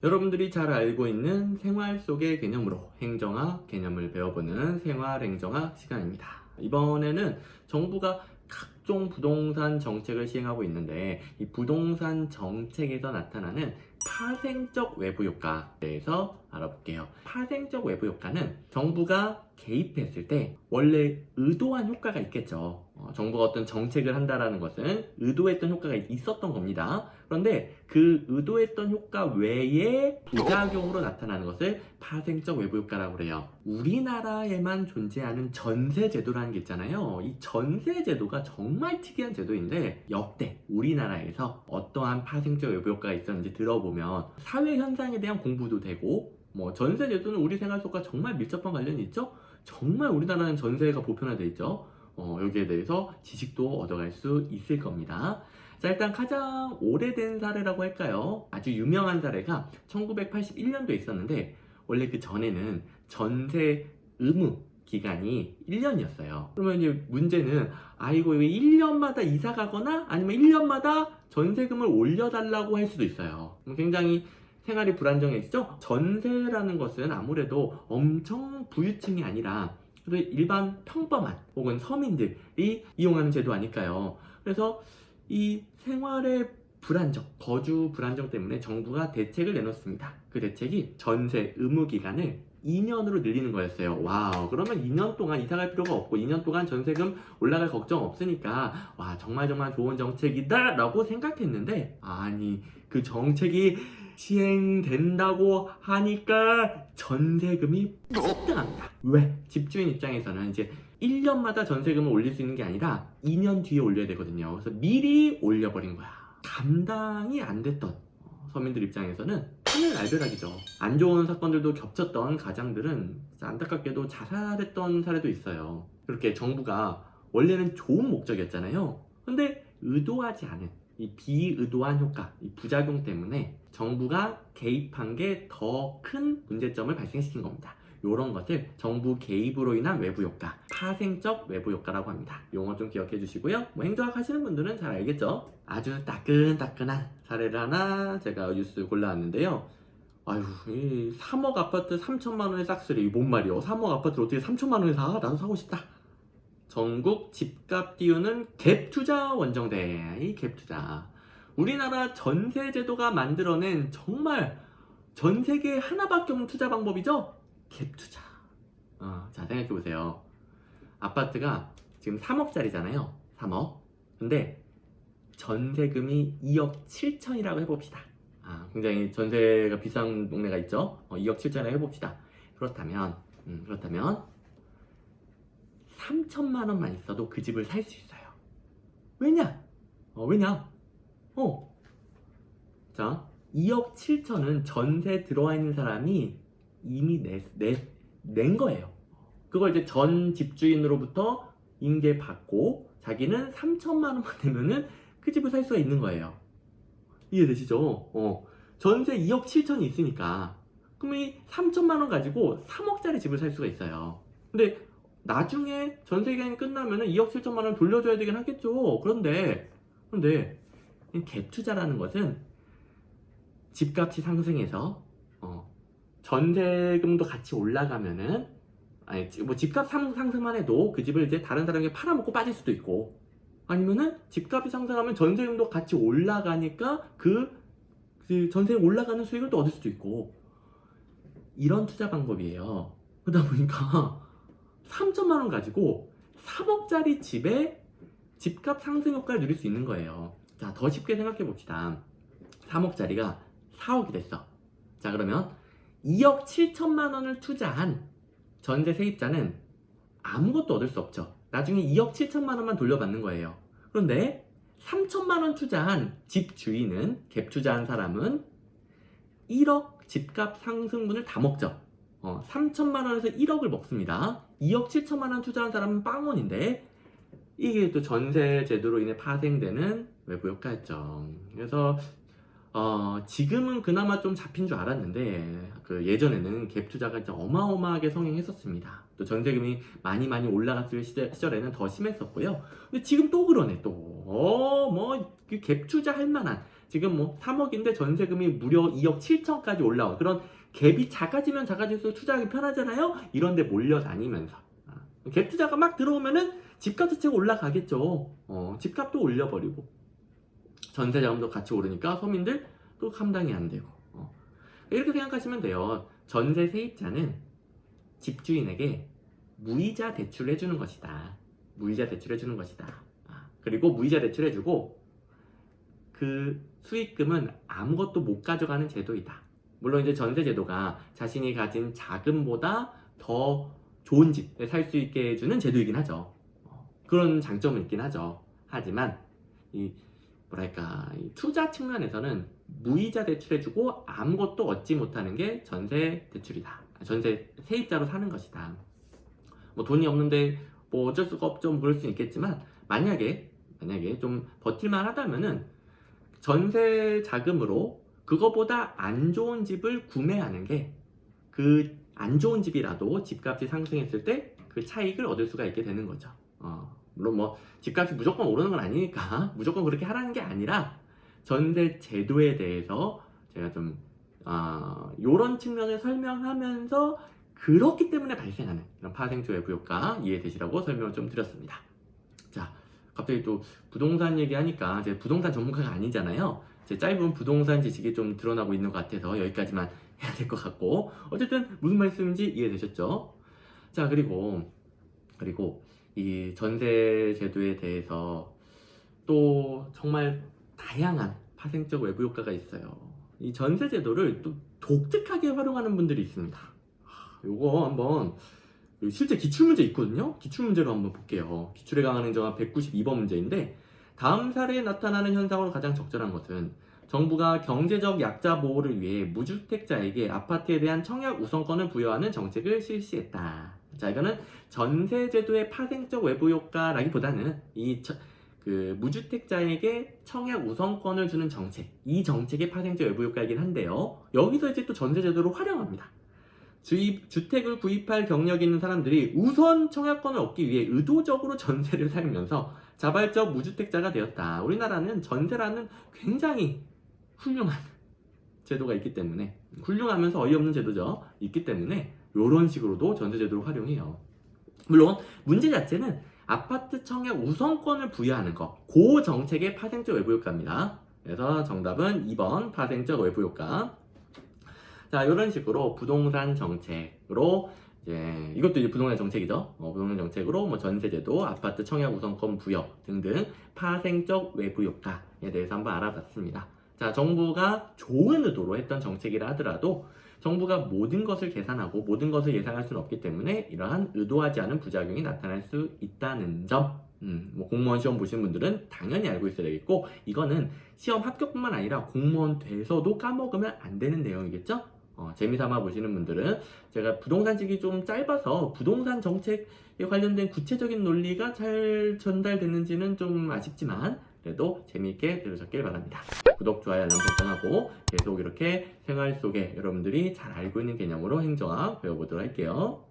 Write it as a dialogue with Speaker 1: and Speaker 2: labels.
Speaker 1: 여러분들이 잘 알고 있는 생활 속의 개념으로 행정학 개념을 배워보는 생활행정학 시간입니다. 이번에는 정부가 각종 부동산 정책을 시행하고 있는데 이 부동산 정책에서 나타나는 파생적 외부 효과에 대해서 알아볼게요. 파생적 외부 효과는 정부가 개입했을 때 원래 의도한 효과가 있겠죠. 정부가 어떤 정책을 한다라는 것은 의도했던 효과가 있었던 겁니다. 그런데 그 의도했던 효과 외에 부작용으로 나타나는 것을 파생적 외부 효과라고 그래요. 우리나라에만 존재하는 전세 제도라는 게 있잖아요. 이 전세 제도가 정말 특이한 제도인데 역대 우리나라에서 어떠한 파생적 외부 효과가 있었는지 들어보면 사회 현상에 대한 공부도 되고 전세 제도는 우리 생활 속과 정말 밀접한 관련이 있죠. 정말 우리나라는 전세가 보편화되어 있죠. 여기에 대해서 지식도 얻어갈 수 있을 겁니다. 자, 일단 가장 오래된 사례라고 할까요? 아주 유명한 사례가 1981년도에 있었는데 원래 그 전에는 전세 의무 기간이 1년이었어요. 그러면 이제 문제는 이거 1년마다 이사 가거나 아니면 1년마다 전세금을 올려달라고 할 수도 있어요. 굉장히 생활이 불안정해지죠? 전세라는 것은 아무래도 엄청 부유층이 아니라 일반 평범한 혹은 서민들이 이용하는 제도 아닐까요? 그래서 이 생활의 불안정, 거주 불안정 때문에 정부가 대책을 내놓습니다. 그 대책이 전세 의무 기간을 2년으로 늘리는 거였어요. 와우, 그러면 2년 동안 이사 갈 필요가 없고 2년 동안 전세금 올라갈 걱정 없으니까 와, 정말 좋은 정책이다 라고 생각했는데 아니, 그 정책이 시행된다고 하니까 전세금이 폭등합니다. 왜? 집주인 입장에서는 이제 1년마다 전세금을 올릴 수 있는 게 아니라 2년 뒤에 올려야 되거든요. 그래서 미리 올려버린 거야. 감당이 안 됐던 서민들 입장에서는 하늘날벼락이죠. 안 좋은 사건들도 겹쳤던 가장들은 안타깝게도 자살했던 사례도 있어요. 그렇게 정부가 원래는 좋은 목적이었잖아요. 근데 의도하지 않은 이 비의도한 효과, 이 부작용 때문에 정부가 개입한 게 더 큰 문제점을 발생시킨 겁니다. 이런 것을 정부 개입으로 인한 외부 효과, 파생적 외부 효과라고 합니다. 용어 좀 기억해 주시고요. 행정학 하시는 분들은 잘 알겠죠? 아주 따끈따끈한 사례를 하나 제가 뉴스 골라왔는데요. 아유, 이 3억 아파트 3천만 원의 싹쓸이, 뭔 말이요? 3억 아파트를 어떻게 3천만 원에 사? 나도 사고 싶다. 전국 집값 띄우는 갭 투자 원정대. 이 갭 투자. 우리나라 전세 제도가 만들어낸 정말 전 세계에 하나밖에 없는 투자 방법이죠? 갭 투자. 자, 생각해 보세요. 아파트가 지금 3억짜리잖아요. 3억. 근데 전세금이 2억 7천이라고 해봅시다. 굉장히 전세가 비싼 동네가 있죠. 2억 7천이라고 해봅시다. 그렇다면 3천만 원만 있어도 그 집을 살 수 있어요. 왜냐? 자, 2억 7천은 전세 들어와 있는 사람이 이미 낸 거예요. 그걸 이제 전 집주인으로부터 인계받고 자기는 3천만 원만 내면은 그 집을 살 수가 있는 거예요. 이해되시죠? 전세 2억 7천이 있으니까 그럼 이 3천만 원 가지고 3억짜리 집을 살 수가 있어요. 근데 나중에 전세 기간이 끝나면은 2억 7천만 원 돌려줘야 되긴 하겠죠. 그런데 갭 투자라는 것은 집값이 상승해서 전세금도 같이 올라가면은 집값 상승만 해도 그 집을 이제 다른 사람에게 팔아먹고 빠질 수도 있고 아니면은 집값이 상승하면 전세금도 같이 올라가니까 그 전세 올라가는 수익을 또 얻을 수도 있고 이런 투자 방법이에요. 그러다 보니까 3천만 원 가지고 3억짜리 집에 집값 상승 효과를 누릴 수 있는 거예요. 자, 더 쉽게 생각해 봅시다. 3억짜리가 4억이 됐어. 자, 그러면 2억 7천만 원을 투자한 전세 세입자는 아무것도 얻을 수 없죠. 나중에 2억 7천만 원만 돌려받는 거예요. 그런데 3천만 원 투자한 집 주인은, 갭 투자한 사람은 1억 집값 상승분을 다 먹죠. 3천만 원에서 1억을 먹습니다. 2억 7천만 원 투자한 사람은 빵원인데 이게 또 전세 제도로 인해 파생되는 외부 효과였죠. 그래서 지금은 그나마 좀 잡힌 줄 알았는데 예전에는 갭 투자가 진짜 어마어마하게 성행했었습니다. 또 전세금이 많이 올라갔을 시절에는 더 심했었고요. 근데 지금 또 그러네 또. 갭 투자 할 만한 지금 뭐 3억인데 전세금이 무려 2억 7천까지 올라온 그런 갭이 작아지면 작아질수록 투자하기 편하잖아요. 이런데 몰려다니면서 갭 투자가 막 들어오면은 집값 자체가 올라가겠죠. 집값도 올려버리고 전세 자금도 같이 오르니까 서민들 또 감당이 안 되고 이렇게 생각하시면 돼요. 전세 세입자는 집주인에게 무이자 대출을 해주는 것이다. 무이자 대출을 해주는 것이다. 그리고 무이자 대출해주고 그 수익금은 아무것도 못 가져가는 제도이다. 물론 이제 전세 제도가 자신이 가진 자금보다 더 좋은 집에 살 수 있게 해주는 제도이긴 하죠. 그런 장점은 있긴 하죠. 하지만 이 투자 측면에서는 무이자 대출해주고 아무것도 얻지 못하는 게 전세 대출이다. 전세 세입자로 사는 것이다. 뭐 돈이 없는데 뭐 어쩔 수가 없죠. 그럴 수는 있겠지만 만약에 좀 버틸만 하다면은 전세 자금으로 그거보다 안 좋은 집을 구매하는 게 그 안 좋은 집이라도 집값이 상승했을 때 그 차익을 얻을 수가 있게 되는 거죠. 물론 뭐 집값이 무조건 오르는 건 아니니까 무조건 그렇게 하라는 게 아니라 전세 제도에 대해서 제가 좀 요런 측면을 설명하면서 그렇기 때문에 발생하는 이런 파생적 외부 효과 이해되시라고 설명을 좀 드렸습니다. 자, 갑자기 또 부동산 얘기하니까 제가 부동산 전문가가 아니잖아요. 제 짧은 부동산 지식이 좀 드러나고 있는 것 같아서 여기까지만 해야 될 것 같고 어쨌든 무슨 말씀인지 이해되셨죠? 자, 그리고 이 전세 제도에 대해서 또 정말 다양한 파생적 외부 효과가 있어요. 이 전세 제도를 또 독특하게 활용하는 분들이 있습니다. 요거 한번 실제 기출문제 있거든요. 기출문제로 한번 볼게요. 기출에 강한 행정안 192번 문제인데 다음 사례에 나타나는 현상으로 가장 적절한 것은 정부가 경제적 약자 보호를 위해 무주택자에게 아파트에 대한 청약 우선권을 부여하는 정책을 실시했다. 자, 이거는 전세제도의 파생적 외부 효과라기보다는 그 무주택자에게 청약 우선권을 주는 정책, 이 정책의 파생적 외부 효과이긴 한데요. 여기서 이제 또 전세제도를 활용합니다. 주택을 구입할 경력이 있는 사람들이 우선 청약권을 얻기 위해 의도적으로 전세를 살면서 자발적 무주택자가 되었다. 우리나라는 전세라는 굉장히 훌륭한 제도가 있기 때문에 훌륭하면서 어이없는 제도죠. 있기 때문에 이런 식으로도 전세제도를 활용해요. 물론 문제 자체는 아파트 청약 우선권을 부여하는 거, 그 정책의 파생적 외부 효과입니다. 그래서 정답은 2번 파생적 외부 효과. 자, 이런 식으로 부동산 정책으로 이것도 이제 부동산 정책이죠. 부동산 정책으로 뭐 전세제도, 아파트 청약 우선권 부여 등등 파생적 외부 효과에 대해서 한번 알아봤습니다. 자, 정부가 좋은 의도로 했던 정책이라 하더라도 정부가 모든 것을 계산하고 모든 것을 예상할 수는 없기 때문에 이러한 의도하지 않은 부작용이 나타날 수 있다는 점. 뭐 공무원 시험 보신 분들은 당연히 알고 있어야 되겠고, 이거는 시험 합격뿐만 아니라 공무원 돼서도 까먹으면 안 되는 내용이겠죠? 재미삼아 보시는 분들은 제가 부동산직이 좀 짧아서 부동산 정책에 관련된 구체적인 논리가 잘 전달됐는지는 좀 아쉽지만 그래도 재미있게 들으셨길 바랍니다. 구독, 좋아요, 알람 설정하고 계속 이렇게 생활 속에 여러분들이 잘 알고 있는 개념으로 행정학 배워보도록 할게요.